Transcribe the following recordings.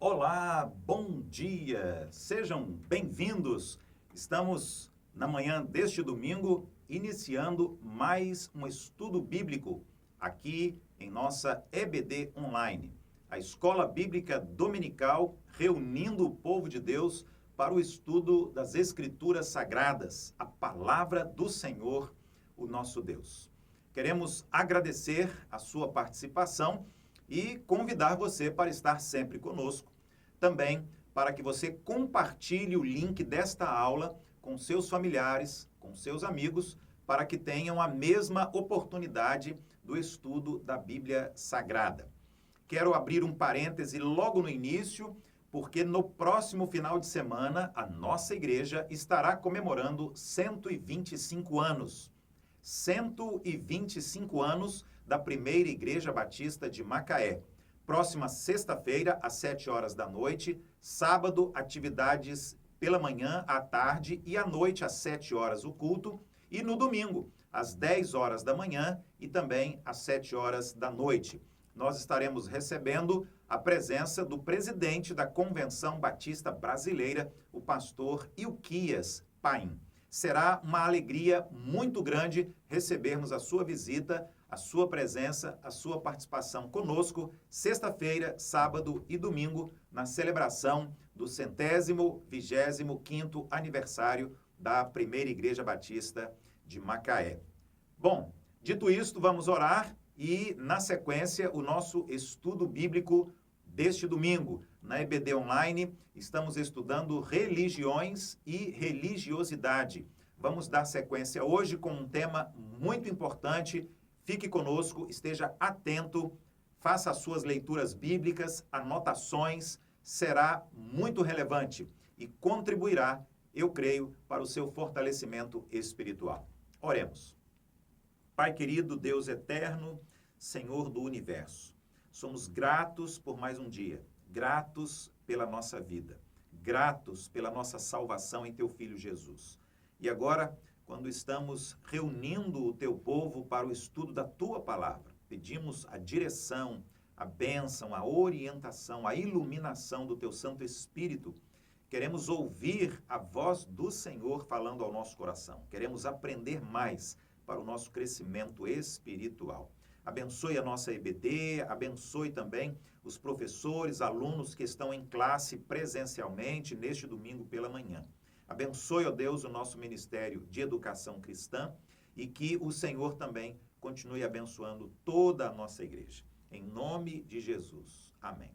Olá, bom dia, sejam bem-vindos. Estamos na manhã deste domingo iniciando mais um estudo bíblico aqui em nossa EBD Online, a Escola Bíblica Dominical reunindo o povo de Deus para o estudo das Escrituras Sagradas, a Palavra do Senhor, o nosso Deus. Queremos agradecer a sua participação e convidar você para estar sempre conosco. Também para que você compartilhe o link desta aula com seus familiares, com seus amigos, para que tenham a mesma oportunidade do estudo da Bíblia Sagrada. Quero abrir um parêntese logo no início, porque no próximo final de semana a nossa igreja estará comemorando 125 anos. 125 anos da primeira Igreja Batista de Macaé. Próxima sexta-feira, às 7 horas da noite, sábado, atividades pela manhã, à tarde e à noite, às 7 horas, o culto, e no domingo, às 10 horas da manhã e também às 7 horas da noite. Nós estaremos recebendo a presença do presidente da Convenção Batista Brasileira, o pastor Ilquias Paim. Será uma alegria muito grande recebermos a sua visita, a sua presença, a sua participação conosco, sexta-feira, sábado e domingo, na celebração do 125º aniversário da Primeira Igreja Batista de Macaé. Bom, dito isto, vamos orar e, na sequência, o nosso estudo bíblico deste domingo. Na EBD Online, estamos estudando religiões e religiosidade. Vamos dar sequência hoje com um tema muito importante. Fique conosco, esteja atento, faça as suas leituras bíblicas, anotações, será muito relevante e contribuirá, eu creio, para o seu fortalecimento espiritual. Oremos. Pai querido, Deus eterno, Senhor do universo, somos gratos por mais um dia, gratos pela nossa vida, gratos pela nossa salvação em Teu Filho Jesus. E agora, quando estamos reunindo o Teu povo para o estudo da Tua Palavra, pedimos a direção, a bênção, a orientação, a iluminação do Teu Santo Espírito. Queremos ouvir a voz do Senhor falando ao nosso coração. Queremos aprender mais para o nosso crescimento espiritual. Abençoe a nossa EBD, abençoe também os professores, alunos que estão em classe presencialmente neste domingo pela manhã. Abençoe, ó Deus, o nosso Ministério de Educação Cristã e que o Senhor também continue abençoando toda a nossa igreja. Em nome de Jesus. Amém.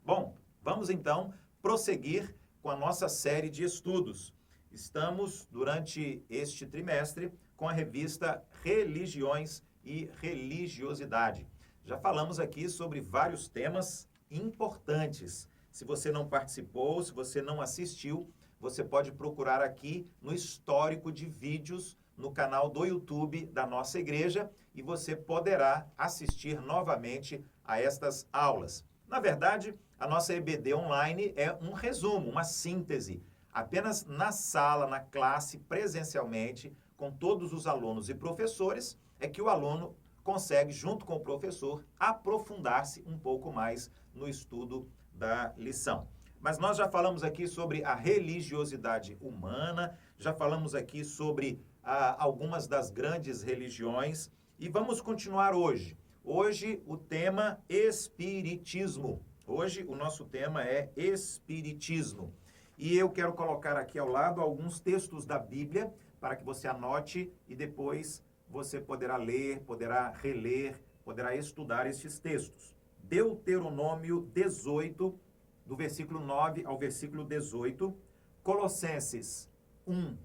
Bom, vamos então prosseguir com a nossa série de estudos. Estamos, durante este trimestre, com a revista Religiões e Religiosidade. Já falamos aqui sobre vários temas importantes. Se você não participou, se você não assistiu, você pode procurar aqui no histórico de vídeos no canal do YouTube da nossa igreja e você poderá assistir novamente a estas aulas. Na verdade, a nossa EBD Online é um resumo, uma síntese. Apenas na sala, na classe, presencialmente, com todos os alunos e professores, é que o aluno consegue, junto com o professor, aprofundar-se um pouco mais no estudo da lição. Mas nós já falamos aqui sobre a religiosidade humana, já falamos aqui sobre algumas das grandes religiões e vamos continuar hoje. Hoje o tema Espiritismo. Hoje o nosso tema é Espiritismo. E eu quero colocar aqui ao lado alguns textos da Bíblia para que você anote e depois você poderá ler, poderá reler, poderá estudar estes textos. Deuteronômio 18, do versículo 9 ao versículo 18, Colossenses 1,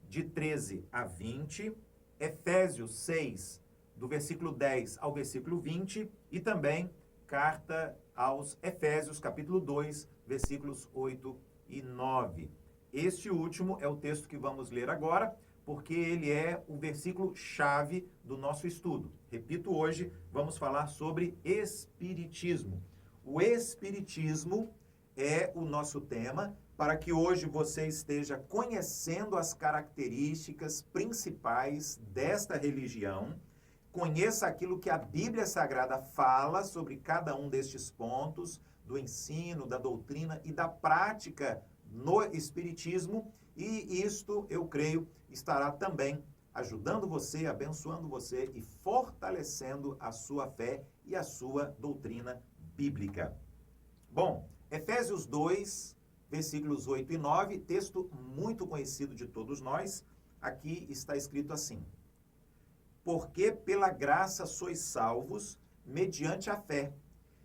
de 13 a 20, Efésios 6, do versículo 10 ao versículo 20, e também carta aos Efésios, capítulo 2, versículos 8 e 9. Este último é o texto que vamos ler agora, porque ele é o versículo-chave do nosso estudo. Repito, hoje vamos falar sobre Espiritismo. O Espiritismo é o nosso tema, para que hoje você esteja conhecendo as características principais desta religião, conheça aquilo que a Bíblia Sagrada fala sobre cada um destes pontos, do ensino, da doutrina e da prática no Espiritismo, e isto, eu creio, estará também ajudando você, abençoando você e fortalecendo a sua fé e a sua doutrina bíblica. Bom, Efésios 2, versículos 8 e 9, texto muito conhecido de todos nós, aqui está escrito assim: porque pela graça sois salvos, mediante a fé.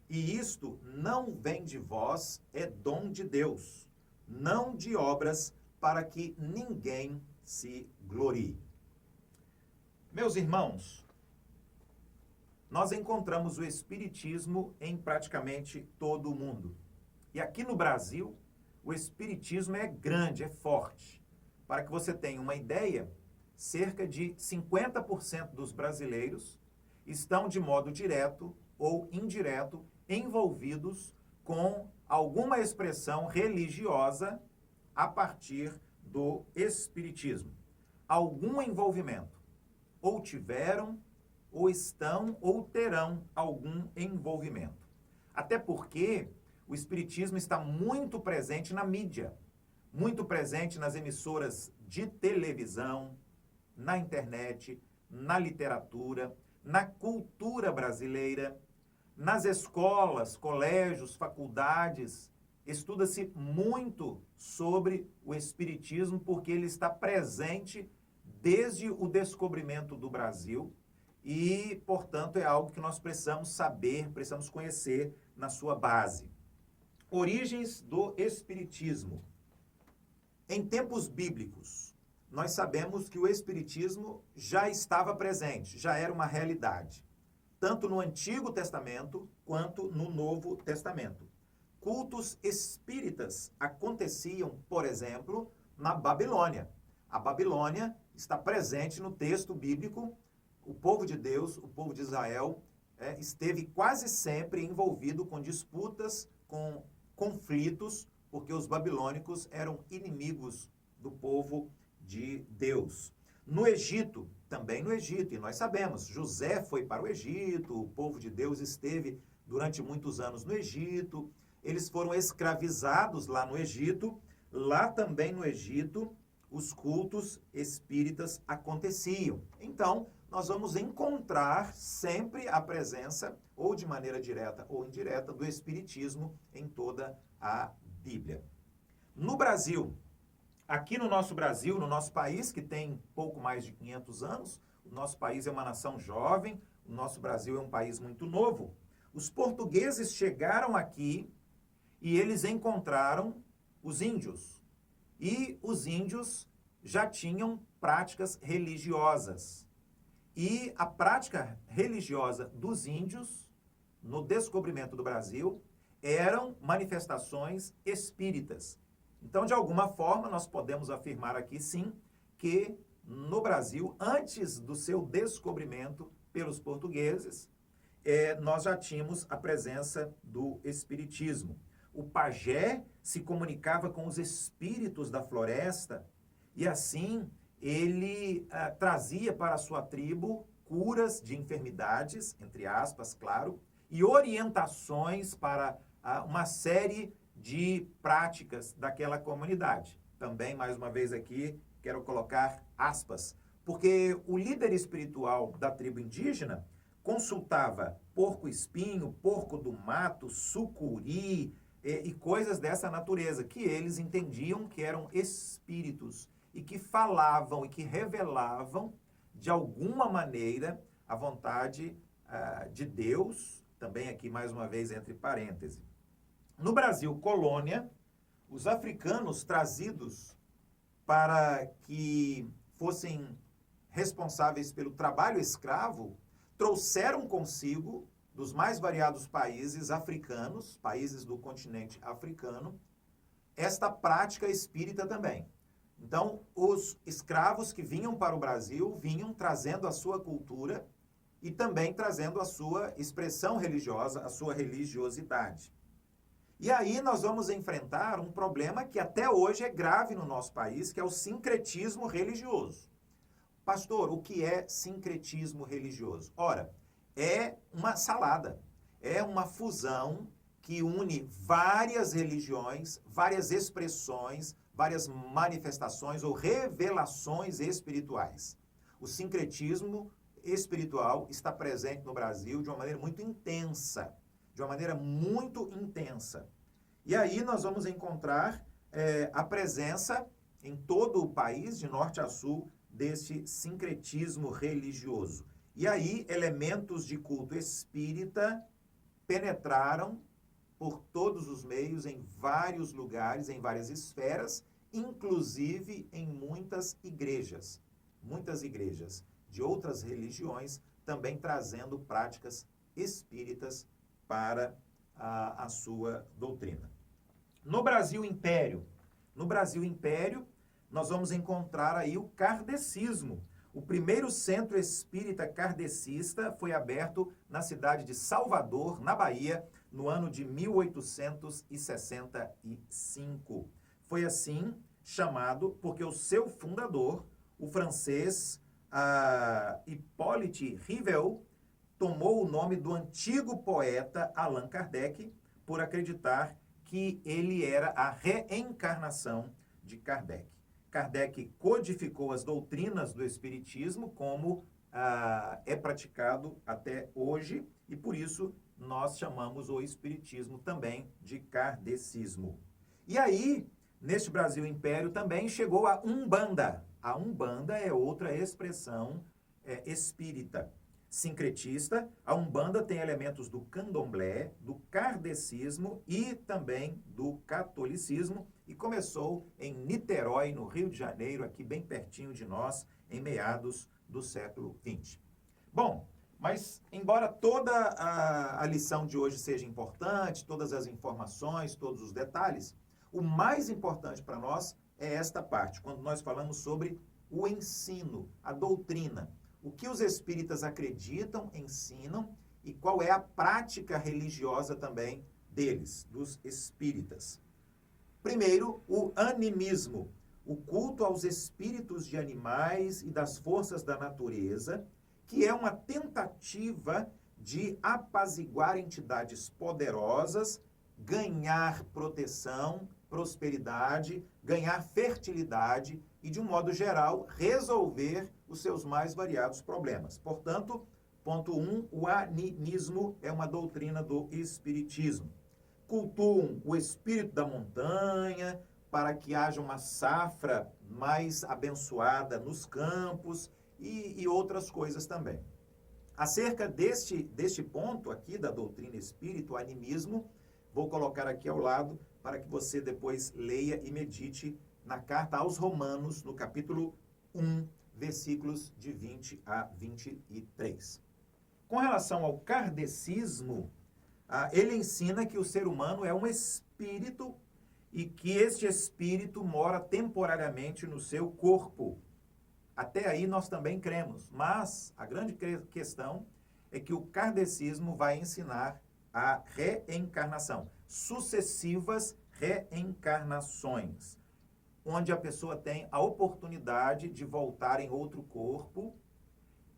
E isto não vem de vós, é dom de Deus, não de obras, para que ninguém se glorie. Meus irmãos, nós encontramos o Espiritismo em praticamente todo o mundo. E aqui no Brasil, o Espiritismo é grande, é forte. Para que você tenha uma ideia, cerca de 50% dos brasileiros estão de modo direto ou indireto envolvidos com alguma expressão religiosa a partir do Espiritismo. Algum envolvimento. Ou tiveram, ou estão, ou terão algum envolvimento. Até porque o Espiritismo está muito presente na mídia, muito presente nas emissoras de televisão, na internet, na literatura, na cultura brasileira, nas escolas, colégios, faculdades. Estuda-se muito sobre o Espiritismo porque ele está presente desde o descobrimento do Brasil e, portanto, é algo que nós precisamos saber, precisamos conhecer na sua base. Origens do Espiritismo. Em tempos bíblicos, nós sabemos que o Espiritismo já estava presente, já era uma realidade, tanto no Antigo Testamento quanto no Novo Testamento. Cultos espíritas aconteciam, por exemplo, na Babilônia. A Babilônia está presente no texto bíblico. O povo de Deus, o povo de Israel, esteve quase sempre envolvido com disputas, com conflitos, porque os babilônicos eram inimigos do povo de Deus. No Egito, também no Egito, e nós sabemos, José foi para o Egito, o povo de Deus esteve durante muitos anos no Egito, eles foram escravizados lá no Egito, lá também no Egito, os cultos espíritas aconteciam. Então, nós vamos encontrar sempre a presença, ou de maneira direta ou indireta, do Espiritismo em toda a Bíblia. No Brasil, aqui no nosso Brasil, no nosso país, que tem pouco mais de 500 anos, o nosso país é uma nação jovem, o nosso Brasil é um país muito novo, os portugueses chegaram aqui e eles encontraram os índios. E os índios já tinham práticas religiosas. E a prática religiosa dos índios, no descobrimento do Brasil, eram manifestações espíritas. Então, de alguma forma, nós podemos afirmar aqui, sim, que no Brasil, antes do seu descobrimento pelos portugueses, nós já tínhamos a presença do espiritismo. O pajé se comunicava com os espíritos da floresta e, assim, ele trazia para a sua tribo curas de enfermidades, entre aspas, claro, e orientações para uma série de práticas daquela comunidade. Também, mais uma vez aqui, quero colocar aspas, porque o líder espiritual da tribo indígena consultava porco-espinho, porco do mato, sucuri e coisas dessa natureza, que eles entendiam que eram espíritos e que falavam e que revelavam, de alguma maneira, a vontade de Deus, também aqui mais uma vez entre parênteses. No Brasil, colônia, os africanos trazidos para que fossem responsáveis pelo trabalho escravo, trouxeram consigo, dos mais variados países africanos, países do continente africano, esta prática espírita também. Então, os escravos que vinham para o Brasil, vinham trazendo a sua cultura e também trazendo a sua expressão religiosa, a sua religiosidade. E aí nós vamos enfrentar um problema que até hoje é grave no nosso país, que é o sincretismo religioso. Pastor, o que é sincretismo religioso? Ora, é uma salada, é uma fusão que une várias religiões, várias expressões, várias manifestações ou revelações espirituais. O sincretismo espiritual está presente no Brasil de uma maneira muito intensa, E aí nós vamos encontrar a presença em todo o país, de norte a sul, deste sincretismo religioso. E aí elementos de culto espírita penetraram por todos os meios, em vários lugares, em várias esferas, inclusive em muitas igrejas de outras religiões, também trazendo práticas espíritas para a sua doutrina. No Brasil Império, nós vamos encontrar aí o kardecismo. O primeiro centro espírita kardecista foi aberto na cidade de Salvador, na Bahia, no ano de 1865. Foi assim chamado porque o seu fundador, o francês Hippolyte Rivel, tomou o nome do antigo poeta Allan Kardec por acreditar que ele era a reencarnação de Kardec. Kardec codificou as doutrinas do Espiritismo como é praticado até hoje e por isso nós chamamos o Espiritismo também de kardecismo. E aí, neste Brasil Império também chegou a Umbanda. A Umbanda é outra expressão espírita. Sincretista, a Umbanda tem elementos do candomblé, do kardecismo e também do catolicismo e começou em Niterói, no Rio de Janeiro, aqui bem pertinho de nós, em meados do século XX. Bom, mas embora toda a lição de hoje seja importante, todas as informações, todos os detalhes, o mais importante para nós é esta parte, quando nós falamos sobre o ensino, a doutrina. O que os espíritas acreditam, ensinam e qual é a prática religiosa também deles, dos espíritas. Primeiro, o animismo, o culto aos espíritos de animais e das forças da natureza, que é uma tentativa de apaziguar entidades poderosas, ganhar proteção, prosperidade, ganhar fertilidade e, de um modo geral, resolver os seus mais variados problemas. Portanto, ponto 1, o animismo é uma doutrina do espiritismo. Cultuam o espírito da montanha para que haja uma safra mais abençoada nos campos e outras coisas também. Acerca deste ponto aqui da doutrina espírita, o animismo, vou colocar aqui ao lado para que você depois leia e medite na carta aos Romanos, no capítulo 1, versículos de 20 a 23. Com relação ao kardecismo, ele ensina que o ser humano é um espírito e que este espírito mora temporariamente no seu corpo. Até aí nós também cremos, mas a grande questão é que o kardecismo vai ensinar a reencarnação, sucessivas reencarnações, onde a pessoa tem a oportunidade de voltar em outro corpo,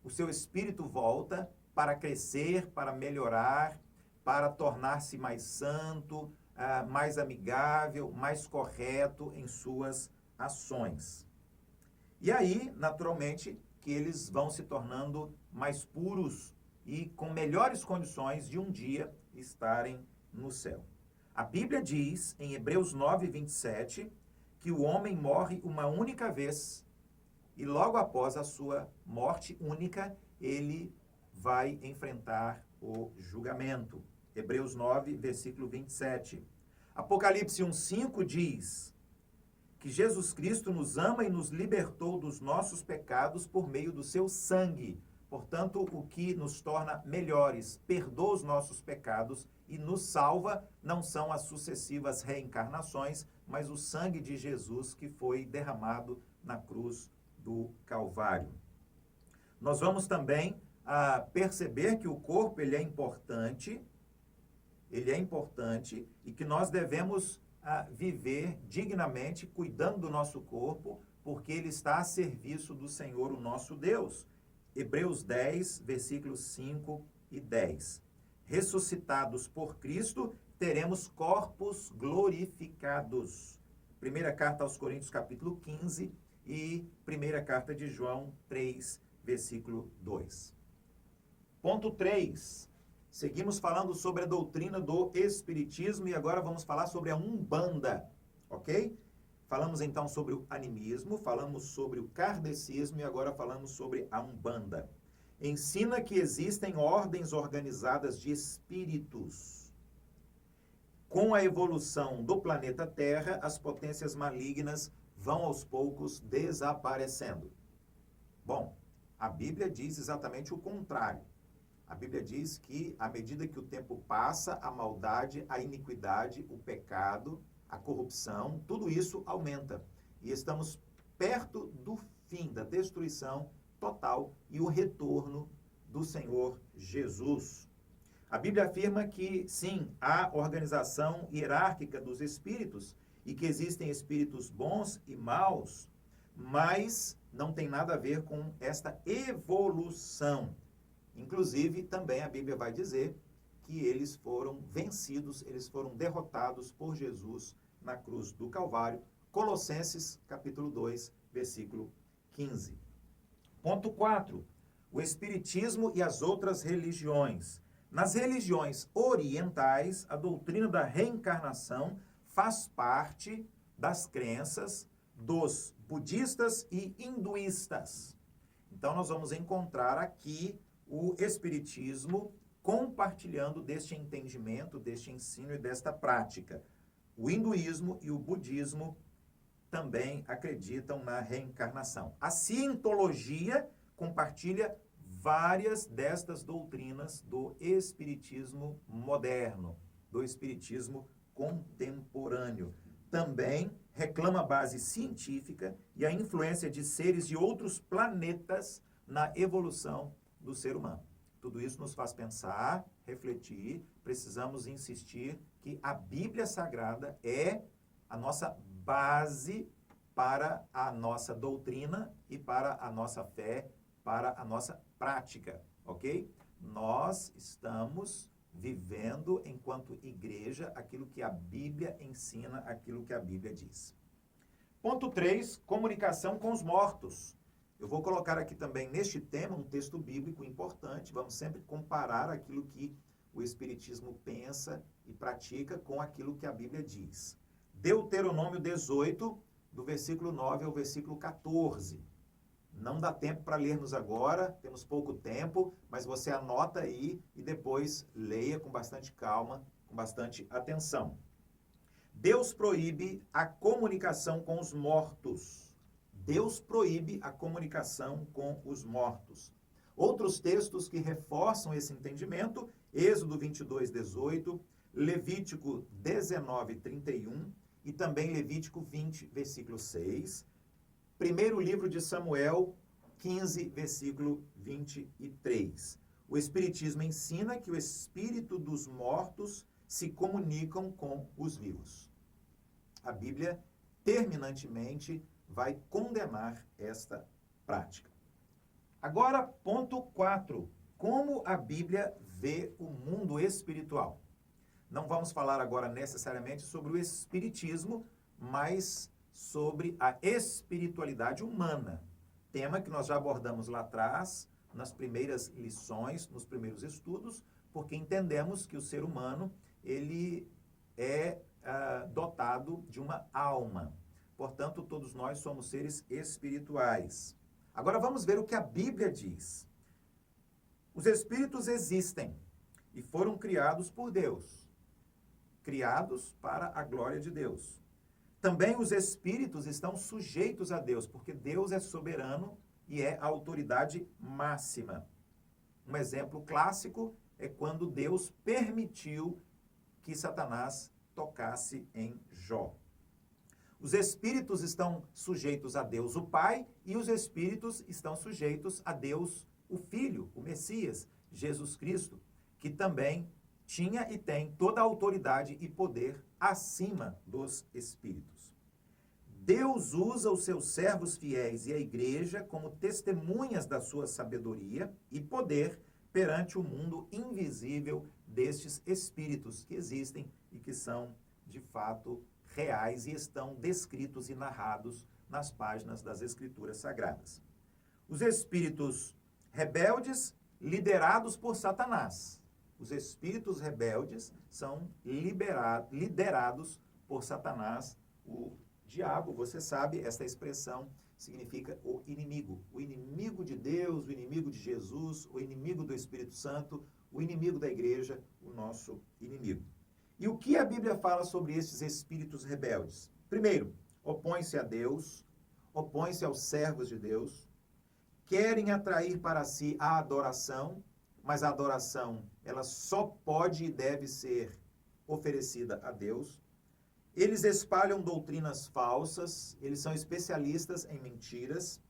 o seu espírito volta para crescer, para melhorar, para tornar-se mais santo, mais amigável, mais correto em suas ações. E aí, naturalmente, que eles vão se tornando mais puros e com melhores condições de um dia estarem no céu. A Bíblia diz, em Hebreus 9, 27, que o homem morre uma única vez e logo após a sua morte única, ele vai enfrentar o julgamento. Hebreus 9, versículo 27. Apocalipse 1:5 diz que Jesus Cristo nos ama e nos libertou dos nossos pecados por meio do seu sangue. Portanto, o que nos torna melhores, perdoa os nossos pecados e nos salva, não são as sucessivas reencarnações, mas o sangue de Jesus que foi derramado na cruz do Calvário. Nós vamos também perceber que o corpo ele é importante e que nós devemos viver dignamente, cuidando do nosso corpo, porque ele está a serviço do Senhor, o nosso Deus. Hebreus 10, versículos 5 e 10. Ressuscitados por Cristo, teremos corpos glorificados. Primeira carta aos Coríntios, capítulo 15, e primeira carta de João 3, versículo 2. Ponto 3. Seguimos falando sobre a doutrina do Espiritismo e agora vamos falar sobre a Umbanda, ok? Falamos então sobre o animismo, falamos sobre o kardecismo e agora falamos sobre a Umbanda. Ensina que existem ordens organizadas de espíritos. Com a evolução do planeta Terra, as potências malignas vão aos poucos desaparecendo. Bom, a Bíblia diz exatamente o contrário. A Bíblia diz que, à medida que o tempo passa, a maldade, a iniquidade, o pecado, a corrupção, tudo isso aumenta. E estamos perto do fim, da destruição total e o retorno do Senhor Jesus. A Bíblia afirma que, sim, há organização hierárquica dos espíritos e que existem espíritos bons e maus, mas não tem nada a ver com esta evolução. Inclusive, também a Bíblia vai dizer que eles foram vencidos, eles foram derrotados por Jesus na cruz do Calvário. Colossenses, capítulo 2, versículo 15. Ponto 4. O Espiritismo e as outras religiões. Nas religiões orientais, a doutrina da reencarnação faz parte das crenças dos budistas e hinduístas. Então, nós vamos encontrar aqui o Espiritismo compartilhando deste entendimento, deste ensino e desta prática. O hinduísmo e o budismo também acreditam na reencarnação. A cientologia compartilha várias destas doutrinas do espiritismo moderno, do espiritismo contemporâneo. Também reclama a base científica e a influência de seres de outros planetas na evolução do ser humano. Tudo isso nos faz pensar, refletir, precisamos insistir que a Bíblia Sagrada é a nossa base para a nossa doutrina e para a nossa fé, para a nossa prática, ok? Nós estamos vivendo, enquanto igreja, aquilo que a Bíblia ensina, aquilo que a Bíblia diz. Ponto 3, comunicação com os mortos. Eu vou colocar aqui também, neste tema, um texto bíblico importante. Vamos sempre comparar aquilo que o Espiritismo pensa e pratica com aquilo que a Bíblia diz. Deuteronômio 18, do versículo 9 ao versículo 14. Não dá tempo para lermos agora, temos pouco tempo, mas você anota aí e depois leia com bastante calma, com bastante atenção. Deus proíbe a comunicação com os mortos. Deus proíbe a comunicação com os mortos. Outros textos que reforçam esse entendimento, Êxodo 22, 18, Levítico 19, 31 e também Levítico 20, versículo 6. Primeiro livro de Samuel, 15, versículo 23. O Espiritismo ensina que o espírito dos mortos se comunicam com os vivos. A Bíblia, terminantemente, vai condenar esta prática. Agora, ponto 4. Como a Bíblia vê o mundo espiritual? Não vamos falar agora necessariamente sobre o espiritismo, mas sobre a espiritualidade humana. Tema que nós já abordamos lá atrás, nas primeiras lições, nos primeiros estudos, porque entendemos que o ser humano, ele é dotado de uma alma. Portanto, todos nós somos seres espirituais. Agora vamos ver o que a Bíblia diz. Os espíritos existem e foram criados por Deus. Criados para a glória de Deus. Também os espíritos estão sujeitos a Deus, porque Deus é soberano e é a autoridade máxima. Um exemplo clássico é quando Deus permitiu que Satanás tocasse em Jó. Os espíritos estão sujeitos a Deus, o Pai, e os espíritos estão sujeitos a Deus, o Filho, o Messias, Jesus Cristo, que também tinha e tem toda a autoridade e poder acima dos espíritos. Deus usa os seus servos fiéis e a igreja como testemunhas da sua sabedoria e poder perante o mundo invisível destes espíritos que existem e que são, de fato, reais e estão descritos e narrados nas páginas das Escrituras Sagradas. Os espíritos rebeldes, liderados por Satanás. Os espíritos rebeldes são liderados por Satanás, o diabo. Você sabe, essa expressão significa o inimigo de Deus, o inimigo de Jesus, o inimigo do Espírito Santo, o inimigo da igreja, o nosso inimigo. E o que a Bíblia fala sobre esses espíritos rebeldes? Primeiro, opõem-se a Deus, opõem-se aos servos de Deus, querem atrair para si a adoração, mas a adoração, ela só pode e deve ser oferecida a Deus. Eles espalham doutrinas falsas, eles são especialistas em mentiras,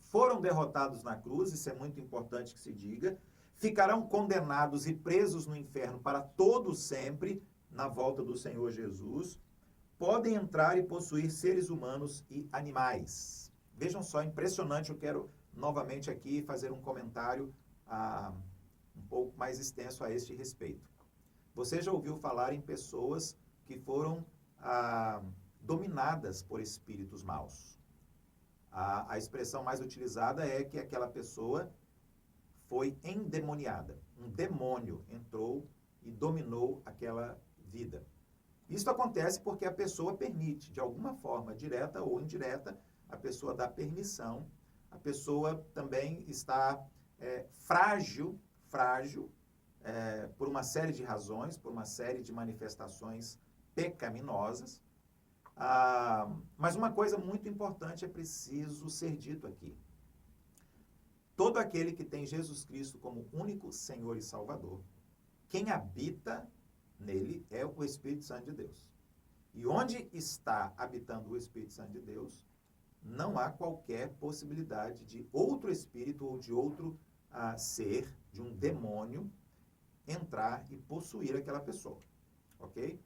foram derrotados na cruz, isso é muito importante que se diga, ficarão condenados e presos no inferno para todo sempre, na volta do Senhor Jesus, podem entrar e possuir seres humanos e animais. Vejam só, impressionante, eu quero novamente aqui fazer um comentário um pouco mais extenso a este respeito. Você já ouviu falar em pessoas que foram dominadas por espíritos maus? A expressão mais utilizada é que aquela pessoa foi endemoniada. Um demônio entrou e dominou aquela vida. Isso acontece porque a pessoa permite, de alguma forma, direta ou indireta, a pessoa dá permissão, a pessoa também está frágil, por uma série de razões, por uma série de manifestações pecaminosas. Mas uma coisa muito importante é preciso ser dito aqui. Todo aquele que tem Jesus Cristo como único Senhor e Salvador, quem habita nele é o Espírito Santo de Deus. E onde está habitando o Espírito Santo de Deus, não há qualquer possibilidade de outro espírito ou de outro ser, de um demônio, entrar e possuir aquela pessoa. Ok?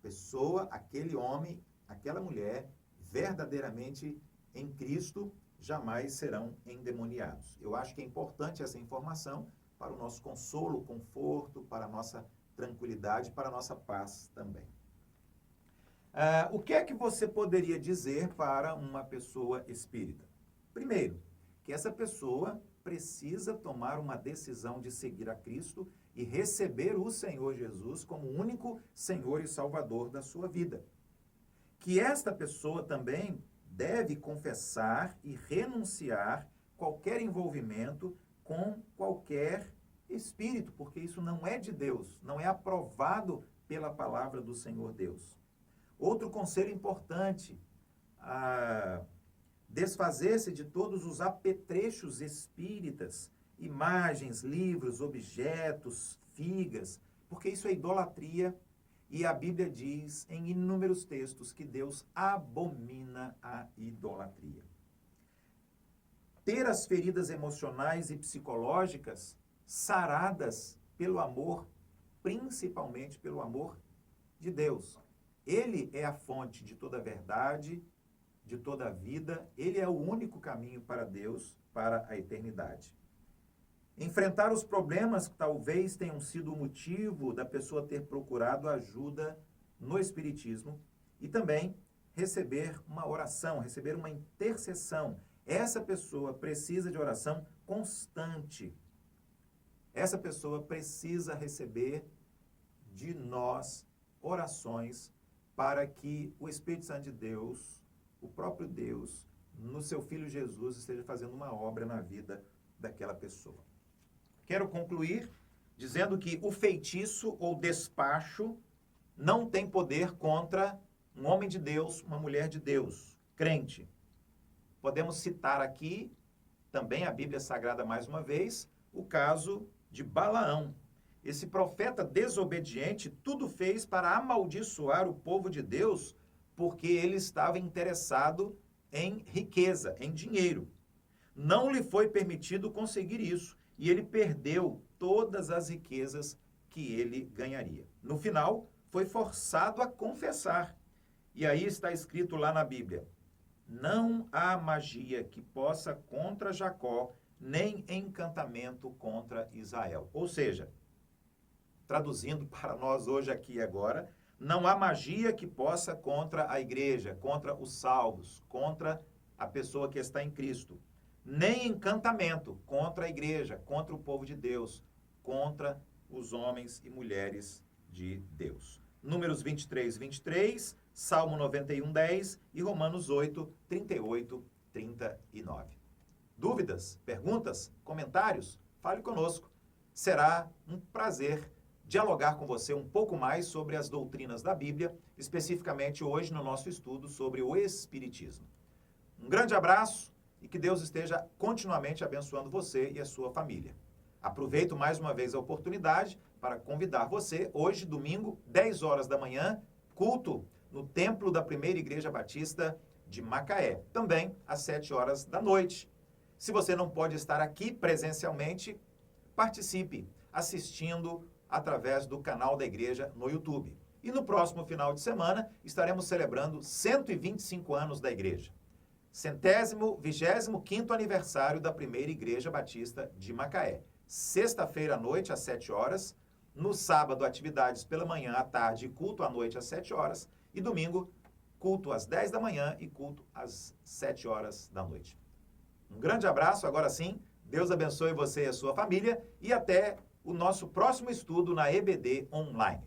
Pessoa, aquele homem, aquela mulher, verdadeiramente em Cristo, jamais serão endemoniados. Eu acho que é importante essa informação para o nosso consolo, conforto, para a nossa tranquilidade, para a nossa paz também. O que é que você poderia dizer para uma pessoa espírita? Primeiro, que essa pessoa precisa tomar uma decisão de seguir a Cristo e receber o Senhor Jesus como único Senhor e Salvador da sua vida. Que esta pessoa também deve confessar e renunciar qualquer envolvimento com qualquer espírito, porque isso não é de Deus, não é aprovado pela palavra do Senhor Deus. Outro conselho importante, desfazer-se de todos os apetrechos espíritas, imagens, livros, objetos, figas, porque isso é idolatria e a Bíblia diz em inúmeros textos que Deus abomina a idolatria. Ter as feridas emocionais e psicológicas saradas pelo amor, principalmente pelo amor de Deus. Ele é a fonte de toda a verdade, de toda a vida. Ele é o único caminho para Deus, para a eternidade. Enfrentar os problemas que talvez tenham sido o motivo da pessoa ter procurado ajuda no Espiritismo e também receber uma oração, receber uma intercessão. Essa pessoa precisa de oração constante. Essa pessoa precisa receber de nós orações para que o Espírito Santo de Deus, o próprio Deus, no seu Filho Jesus, esteja fazendo uma obra na vida daquela pessoa. Quero concluir dizendo que o feitiço ou despacho não tem poder contra um homem de Deus, uma mulher de Deus, crente. Podemos citar aqui, também a Bíblia Sagrada mais uma vez, o caso de Balaão. Esse profeta desobediente tudo fez para amaldiçoar o povo de Deus porque ele estava interessado em riqueza, em dinheiro. Não lhe foi permitido conseguir isso e ele perdeu todas as riquezas que ele ganharia. No final, foi forçado a confessar. E aí está escrito lá na Bíblia: não há magia que possa contra Jacó, nem encantamento contra Israel. Ou seja, traduzindo para nós hoje aqui e agora, não há magia que possa contra a igreja, contra os salvos, contra a pessoa que está em Cristo. Nem encantamento contra a igreja, contra o povo de Deus, contra os homens e mulheres de Deus. Números 23, 23, Salmo 91, 10 e Romanos 8, 38, 39. Dúvidas, perguntas, comentários? Fale conosco. Será um prazer dialogar com você um pouco mais sobre as doutrinas da Bíblia, especificamente hoje no nosso estudo sobre o Espiritismo. Um grande abraço e que Deus esteja continuamente abençoando você e a sua família. Aproveito mais uma vez a oportunidade para convidar você, hoje, domingo, 10 horas da manhã, culto no Templo da Primeira Igreja Batista de Macaé. Também às 7 horas da noite. Se você não pode estar aqui presencialmente, participe assistindo através do canal da igreja no YouTube. E no próximo final de semana estaremos celebrando 125 anos da igreja. 125º aniversário da Primeira Igreja Batista de Macaé. Sexta-feira à noite, às 7 horas. No sábado, atividades pela manhã, à tarde e culto à noite, às 7 horas. E domingo, culto às 10 da manhã e culto às 7 horas da noite. Um grande abraço, agora sim. Deus abençoe você e a sua família. E até o nosso próximo estudo na EBD Online.